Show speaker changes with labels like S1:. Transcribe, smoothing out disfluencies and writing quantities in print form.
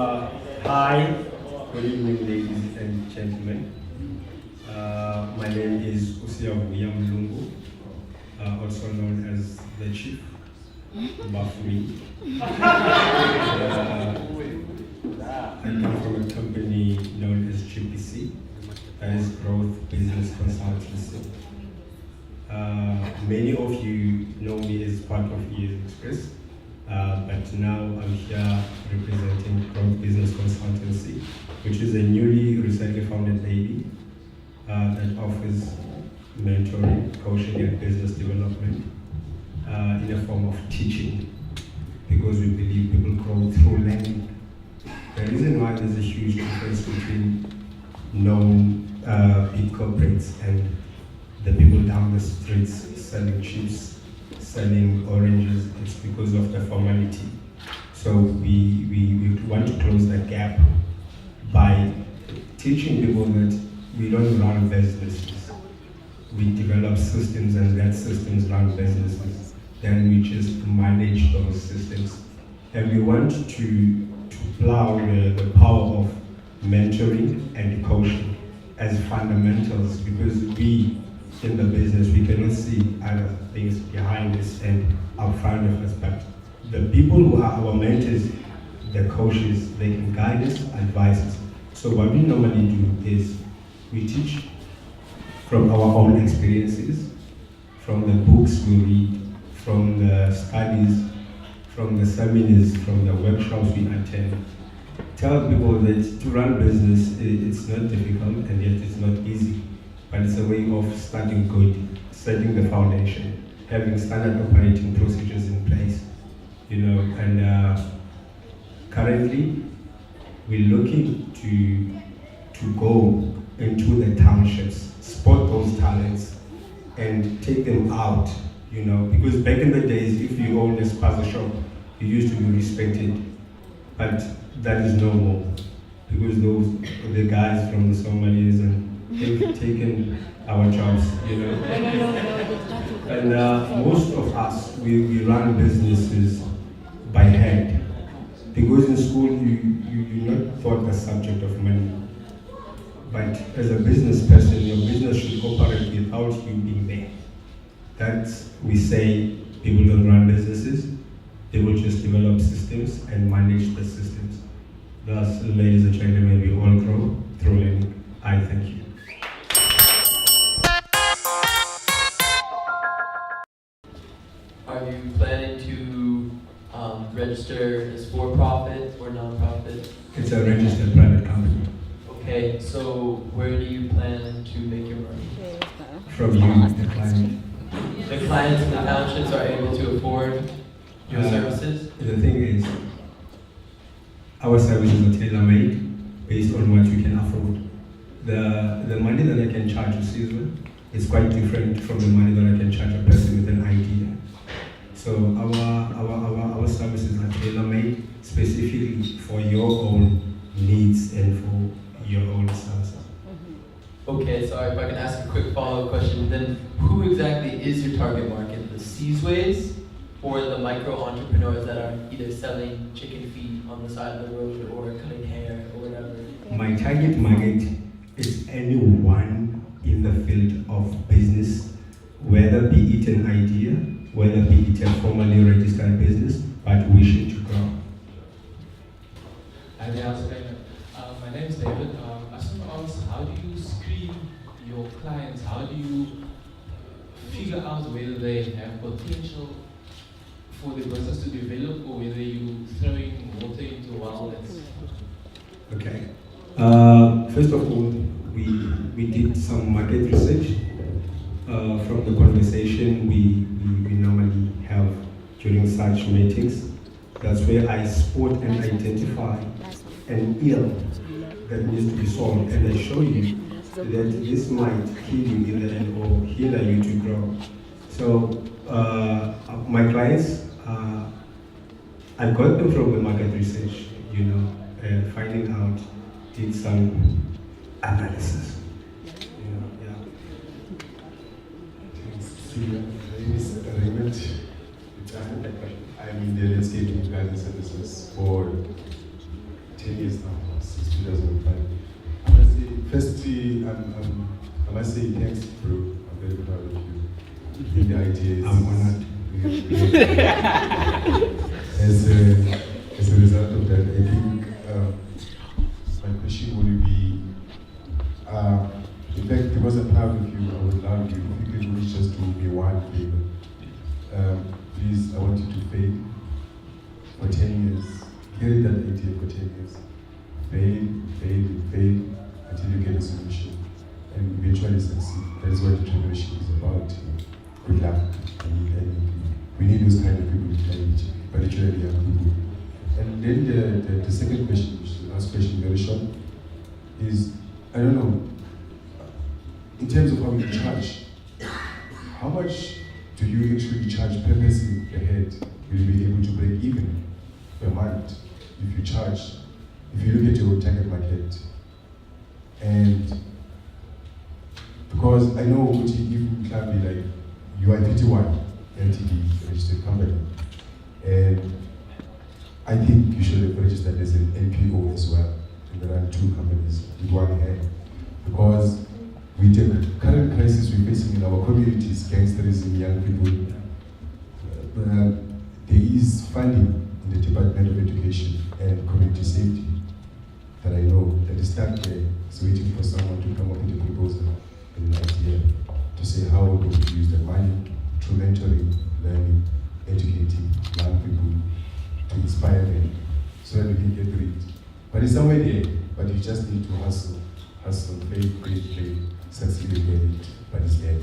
S1: Hi, good evening, ladies and gentlemen. My name is Usia William Lungu, also known as the Chief, Bafumi. I come from a company known as GPC, that is Growth Business Consultancy. Many of you know me as part of ES Express, but now I'm here representing Growth Business Consultancy, which is a newly recently founded baby that offers mentoring, coaching, and business development in a form of teaching, because we believe people grow through learning. The reason why there's a huge difference between known big corporates and the people down the streets selling chips, selling oranges, it's because of the formality. So we want to close that gap by teaching people that we don't run businesses. We develop systems and that systems run businesses. Then we just manage those systems. And we want to plow the power of mentoring and coaching as fundamentals, because we in the business, we cannot see other things behind us and up front of us, but the people who are our mentors, the coaches, they can guide us, advise us. So what we normally do is we teach from our own experiences, from the books we read, from the studies, from the seminars, from the workshops we attend. Tell people that to run business, it's not difficult and yet it's not easy. But it's a way of starting good, setting the foundation, having standard operating procedures in place, and currently we're looking to go into the townships, spot those talents and take them out, because back in the days, if you owned a spaza shop, you used to be respected, but that is no more, because the guys from the Somalis and they've taken our jobs, And most of us, we run businesses by hand. Because in school, you're not taught the subject of money. But as a business person, your business should operate without you being there. That's, we say, people don't run businesses. They will just develop systems and manage the systems. Thus, ladies and gentlemen, we all grow through learning. I thank you.
S2: Are you planning to register as for-profit or non-profit?
S1: It's a registered private company.
S2: Okay, so where do you plan to make your money?
S1: From you, the client.
S2: The clients in the townships are able to afford your services?
S1: The thing is, our services are tailor-made based on what you can afford. The money that I can charge a season is quite different from the money that I can charge a person with an idea. So our services are tailor-made specifically for your own needs and for your own services.
S2: Okay, sorry if I can ask a quick follow-up question. Then who exactly is your target market? The Seasways or the micro-entrepreneurs that are either selling chicken feet on the side of the road or cutting hair or whatever?
S1: My target market is anyone in the field of business, whether be it an idea, whether be it a formally registered business, but wishing to grow.
S3: Hi there, my name is David. I just want to ask, how do you screen your clients? How do you figure out whether they have potential for the business to develop or whether you're throwing water into a well that's...
S1: Okay. First of all, we did some market research. From the conversation we normally have during such meetings, that's where I spot and identify an ill that needs to be solved, and I show you that this might kill you in the end or hinder you to grow. So my clients, I got them from the market research, finding out, did some analysis.
S4: My name is Raymond. I'm in the landscaping planning services for 10 10 years now, since 2005. I must say, firstly, I must say thanks, bro. I'm very proud of you. In the ideas.
S1: I'm honored.
S4: As a result of that, I think my question would be, in fact, because I'm proud of you, I would love you if you could reach just to me one favor. Please, I want you to fail for 10 years. Carry that idea for 10 years. Fail until you get a solution and eventually succeed. That is what entrepreneurship is about. Good luck. And we need those kind of people in Cambridge, particularly young people. And then the second question, which is the last question, very short, is, I don't know, in terms of how you charge, how much do you actually charge per person per head? Will you be able to break even per month if you charge, if you look at your target market? And because I know if you can be like, you are 51 LTD registered company, and I think you should have registered as an NPO as well, and there are 2 companies with one hand, because with the current crisis we're facing in our communities, gangsterism, young people, there is funding in the Department of Education and Community Safety that I know that is stuck there, is waiting for someone to come up with a proposal and an idea to say how we're going to use the money through mentoring, learning, educating young people to inspire them so that we can get rid. But it's somewhere there, but you just need to hustle, fail, succeed again, but it's there.